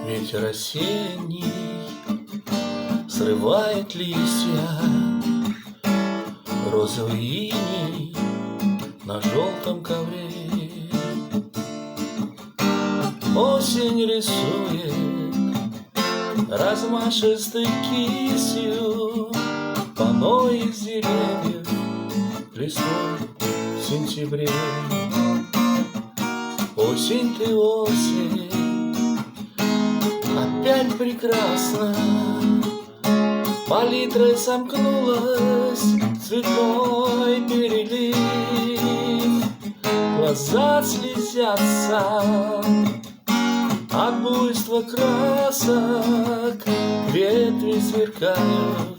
Ветер осенний срывает листья, розовый иней на желтом ковре. Осень рисует размашистой кистью панно из деревьев листвой в сентябре. Осень ты, осень, опять прекрасна, палитрой сомкнулась цветной перелив. Глаза слезятся от буйства красок, ветви сверкают